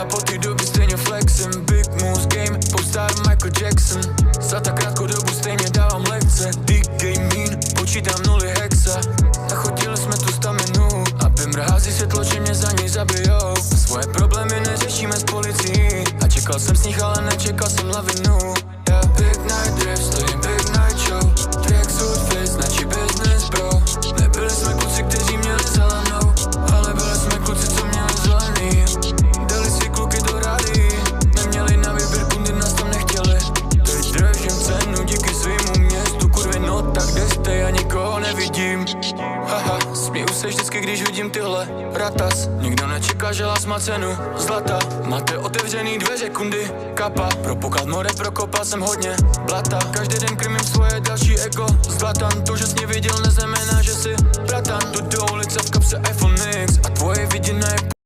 A po té době stejně flexem, big moves game, popstar Michael Jackson. Za tak krátkou dobu stejně dávám lekce, big game mean, počítám nuly hexa. A chodili jsme tu 100 minut, aby mrhází světlo, že mě za něj zabijou. Svoje problémy neřešíme s policií, a čekal jsem s nich, ale nečekal jsem lavinu. Big night drift, stojím big night show, tracksuit fit, značí business bro. Nebyli jsme kluci, kteří měli zelenou, ale byli jsme kluci, co měli zelený. Dali si kluky do rádií, neměli na výběr, kundy nás tam nechtěli. Teď držím cenu díky svýmu městu, kurvy no tak kde jste, já nikoho nevidím. Haha, směju se vždycky, když vidím tyhle ratas. Nikdo nečeká, že lás má cenu zlata. Máte otevřený dveře, kundy, kapa. Pro poklad more prokopal jsem hodně blata. Každý den krmím svoje další ego zlatan. To, že jsi mě viděl, neznamená, že jsi bratan. Jdu do ulice v kapse iPhone X a tvoje vidění je